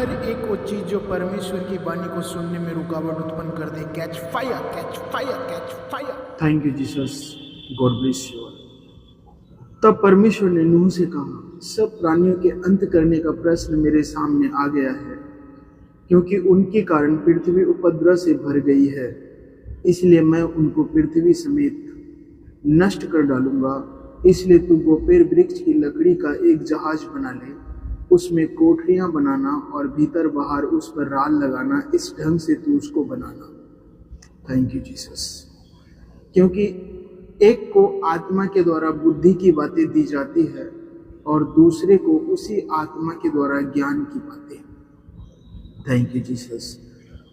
हर एक वो चीज जो परमेश्वर की वाणी को सुनने में रुकावट उत्पन्न कर दे, catch fire, catch fire, catch fire. Thank you Jesus, God bless you. तब परमेश्वर ने नूह से कहा, सब प्राणियों के अंत करने का प्रश्न मेरे सामने आ गया है, क्योंकि उनके कारण पृथ्वी उपद्रव से भर गई है। इसलिए मैं उनको पृथ्वी समेत नष्ट कर डालूंगा। इसलिए तू गोपेर वृक्ष की लकड़ी का एक जहाज बना ले, उसमें कोठरियां बनाना और भीतर बाहर उस पर राल लगाना। इस ढंग से तू उसको बनाना। Thank you Jesus. क्योंकि एक को आत्मा के द्वारा बुद्धि की बातें दी जाती है और दूसरे को उसी आत्मा के द्वारा ज्ञान की बातें। Thank you Jesus.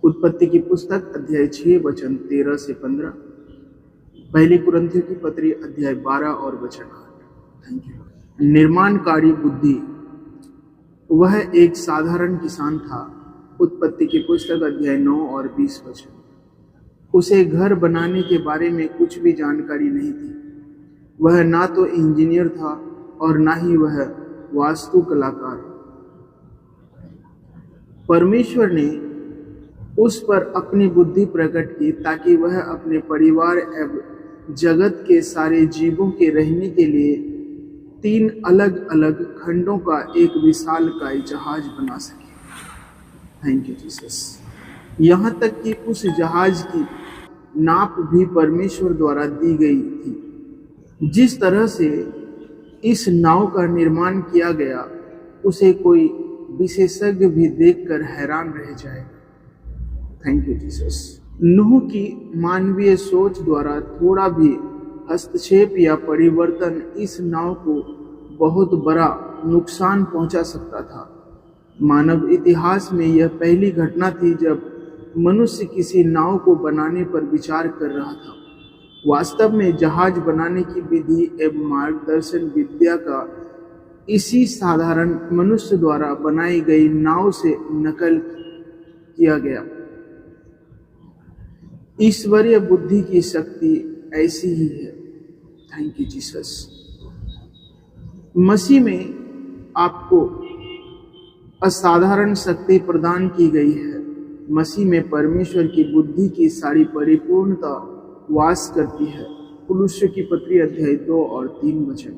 उत्पत्ति की पुस्तक अध्याय 6 वचन 13 से 15, पहली कुरिन्थियों की पत्री अध्याय 12 और वचन 8। Thank you. निर्माणकारी बुद्धि। वह एक साधारण किसान था। उत्पत्ति की पुस्तक अध्याय 9 और 20 वचन। उसे घर बनाने के बारे में कुछ भी जानकारी नहीं थी। वह ना तो इंजीनियर था और ना ही वह वास्तु कलाकार। परमेश्वर ने उस पर अपनी बुद्धि प्रकट की ताकि वह अपने परिवार एवं जगत के सारे जीवों के रहने के लिए 3 अलग अलग खंडों का एक विशालकाय जहाज बना सके। Thank you Jesus. यहाँ तक कि उस जहाज की नाप भी परमेश्वर द्वारा दी गई थी। जिस तरह से इस नाव का निर्माण किया गया, उसे कोई विशेषज्ञ भी देखकर हैरान रह जाएगा। Thank you Jesus. नूह की मानवीय सोच द्वारा थोड़ा भी हस्तक्षेप या परिवर्तन इस नाव को बहुत बड़ा नुकसान पहुंचा सकता था। मानव इतिहास में यह पहली घटना थी जब मनुष्य किसी नाव को बनाने पर विचार कर रहा था। वास्तव में जहाज बनाने की विधि एवं मार्गदर्शन विद्या का इसी साधारण मनुष्य द्वारा बनाई गई नाव से नकल किया गया। ईश्वरीय बुद्धि की शक्ति ऐसी ही है। Thank you Jesus. मसीह में आपको असाधारण शक्ति प्रदान की गई है। मसीह में परमेश्वर की बुद्धि की सारी परिपूर्णता वास करती है। कुलुस्सियों की पत्री अध्याय 2 और 3 वचन।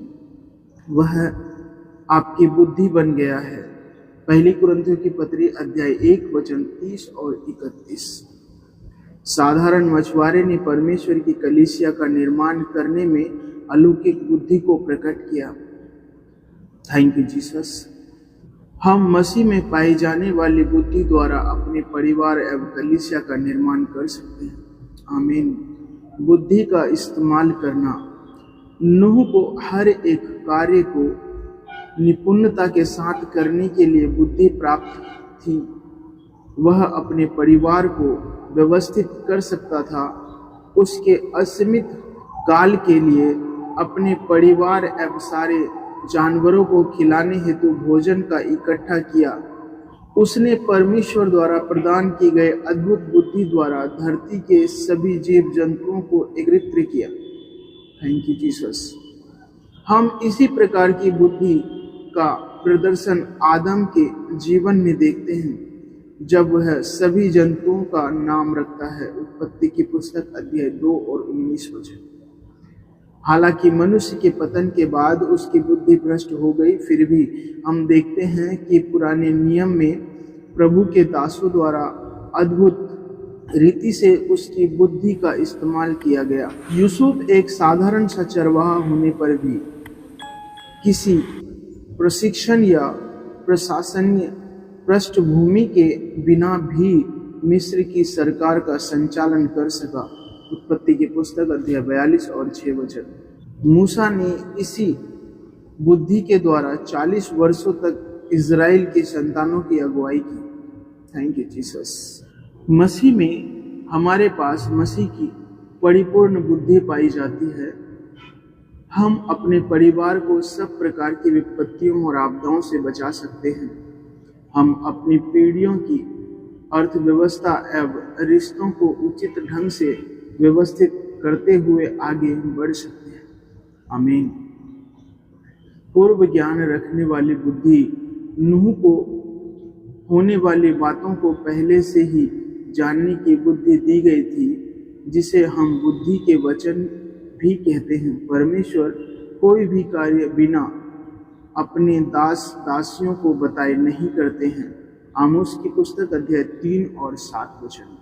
वह आपकी बुद्धि बन गया है। पहली कुरिन्थियों की पत्री अध्याय 1 वचन 30 और 31। साधारण मछुआरे ने परमेश्वर की कलीसिया का निर्माण करने में अलौकिक बुद्धि को प्रकट किया। Thank you Jesus. हम मसीह में पाई जाने वाली बुद्धि द्वारा अपने परिवार एवं कलीसिया का निर्माण कर सकते हैं। आमीन। बुद्धि का इस्तेमाल करना। नूह को हर एक कार्य को निपुणता के साथ करने के लिए बुद्धि प्राप्त थी। वह अपने परिवार को व्यवस्थित कर सकता था। उसके असीमित काल के लिए अपने परिवार एवं सारे जानवरों को खिलाने हेतु भोजन का इकट्ठा किया। उसने परमेश्वर द्वारा प्रदान की गई अद्भुत बुद्धि द्वारा धरती के सभी जीव जंतुओं को एकत्रित किया। Thank you Jesus. हम इसी प्रकार की बुद्धि का प्रदर्शन आदम के जीवन में देखते हैं, जब वह सभी जंतुओं का नाम रखता है। उत्पत्ति की पुस्तक अध्याय 2 और 19 वचन। हालांकि मनुष्य के पतन के बाद उसकी बुद्धि भ्रष्ट हो गई, फिर भी हम देखते हैं कि पुराने नियम में प्रभु के दासों द्वारा अद्भुत रीति से उसकी बुद्धि का इस्तेमाल किया गया। यूसुफ एक साधारण सा चरवाहा होने पर भी किसी प्रशिक्षण या प्रशासनीय पृष्ठभूमि के बिना भी मिस्र की सरकार का संचालन कर सका। उत्पत्ति की पुस्तक अध्याय 42 और 6 वचन। मूसा ने इसी बुद्धि के द्वारा 40 वर्षों तक इज़राइल के संतानों की अगुवाई की। Thank you Jesus. मसीह में हमारे पास मसीह की परिपूर्ण बुद्धि पाई जाती है। हम अपने परिवार को सब प्रकार की विपत्तियों और आपदाओं से बचा सकते हैं। हम अपनी पीढ़ियों की अर्थव्यवस्था एवं रिश्तों को उचित ढंग से व्यवस्थित करते हुए आगे बढ़ सकते हैं। आमीन। पूर्व ज्ञान रखने वाली बुद्धि नूह को होने वाली बातों को पहले से ही जानने की बुद्धि दी गई थी, जिसे हम बुद्धि के वचन भी कहते हैं। परमेश्वर कोई भी कार्य बिना अपने दासियों को बताए नहीं करते हैं। आमोस की पुस्तक अध्याय 3 और 7 वचन।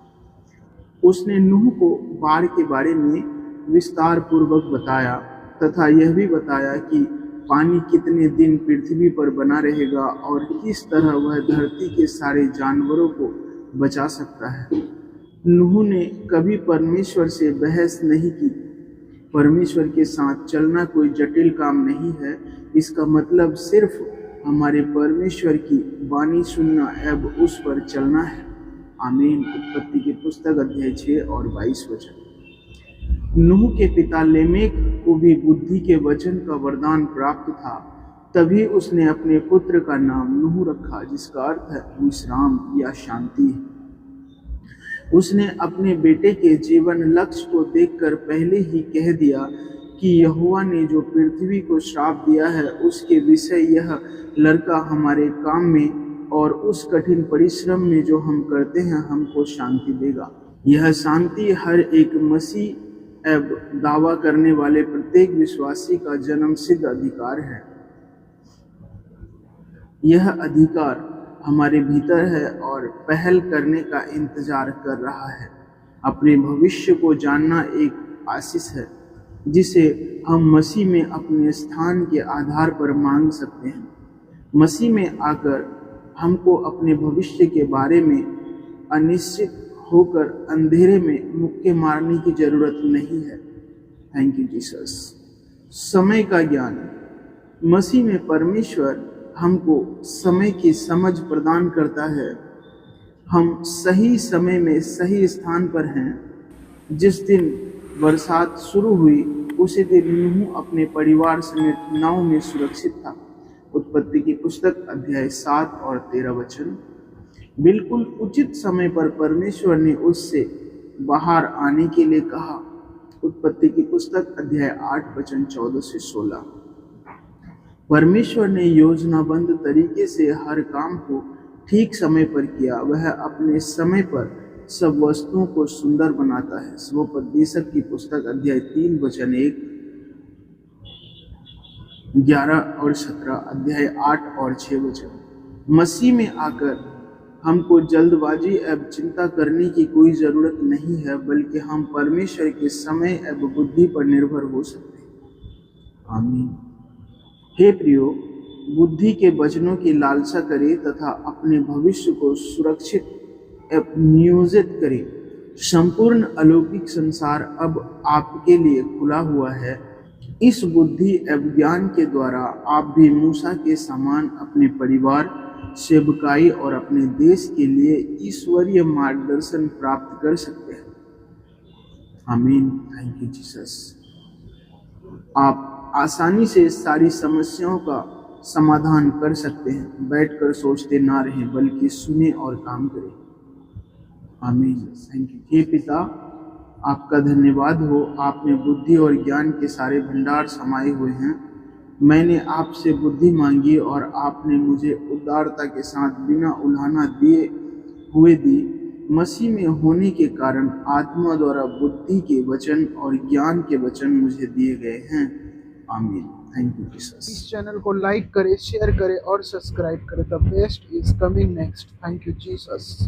उसने नूह को बाढ़ के बारे में विस्तार पूर्वक बताया तथा यह भी बताया कि पानी कितने दिन पृथ्वी पर बना रहेगा और किस तरह वह धरती के सारे जानवरों को बचा सकता है। नूह ने कभी परमेश्वर से बहस नहीं की। परमेश्वर के साथ चलना कोई जटिल काम नहीं है। इसका मतलब सिर्फ हमारे परमेश्वर की वाणी सुनना एवं उस पर चलना है। आमीन। उत्पत्ति की पुस्तक अध्याय 6 और 22 वचन। नूह के पिता लेमेक को भी बुद्धि के वचन का वरदान प्राप्त था, तभी उसने अपने पुत्र का नाम नूह रखा, जिसका अर्थ है विश्राम या शांति। उसने अपने बेटे के जीवन लक्ष्य को देखकर पहले ही कह दिया कि यहोवा ने जो पृथ्वी को श्राप दिया है उसके विषय यह लड़का हमारे काम में और उस कठिन परिश्रम में जो हम करते हैं हमको शांति देगा। यह शांति हर एक मसीह एवं दावा करने वाले प्रत्येक विश्वासी का जन्मसिद्ध अधिकार है। यह अधिकार हमारे भीतर है और पहल करने का इंतजार कर रहा है। अपने भविष्य को जानना एक आशीष है जिसे हम मसीह में अपने स्थान के आधार पर मांग सकते हैं। मसीह में आकर हमको अपने भविष्य के बारे में अनिश्चित होकर अंधेरे में मुक्के मारने की जरूरत नहीं है। Thank you Jesus. समय का ज्ञान। मसीह में परमेश्वर हमको समय की समझ प्रदान करता है। हम सही समय में सही स्थान पर हैं। जिस दिन बरसात शुरू हुई उसी दिन नूह अपने परिवार समेत नाव में सुरक्षित था। उत्पत्ति की पुस्तक अध्याय 7 और 13 वचन। बिल्कुल उचित समय पर परमेश्वर ने उससे बाहर आने के लिए कहा। उत्पत्ति की पुस्तक अध्याय 8 वचन 14 से 16। परमेश्वर ने योजनाबद्ध तरीके से हर काम को ठीक समय पर किया। वह अपने समय पर सब वस्तुओं को सुंदर बनाता है। स्वोपदेशक की पुस्तक अध्याय 3 वचन 1, 11 और 17, अध्याय 8 और 6 वचन। मसीह में आकर हमको जल्दबाजी एवं चिंता करने की कोई जरूरत नहीं है, बल्कि हम परमेश्वर के समय एवं बुद्धि पर निर्भर हो सकते हैं। आमीन। हे प्रियो, बुद्धि के वचनों की लालसा करें तथा अपने भविष्य को सुरक्षित एवं नियोजित करें। संपूर्ण अलौकिक संसार अब आपके लिए खुला हुआ है। इस बुद्धि एवं ज्ञान के द्वारा आप भी मूसा के समान अपने परिवार, सेवकाई और अपने देश के लिए ईश्वरीय मार्गदर्शन प्राप्त कर सकते हैं। आमीन। Thank you Jesus. आप आसानी से सारी समस्याओं का समाधान कर सकते हैं। बैठकर सोचते ना रहें, बल्कि सुने और काम करें। आमीन। Thank you. हे पिता, आपका धन्यवाद हो। आपने बुद्धि और ज्ञान के सारे भंडार समाये हुए हैं। मैंने आपसे बुद्धि मांगी और आपने मुझे उदारता के साथ बिना उल्हाना दिए हुए दी। मसीह में होने के कारण आत्मा द्वारा बुद्धि के वचन और ज्ञान के वचन मुझे दिए गए हैं। आमीन। Thank you Jesus. इस चैनल को लाइक करें, शेयर करें और सब्सक्राइब करें। The best is coming next. Thank you Jesus.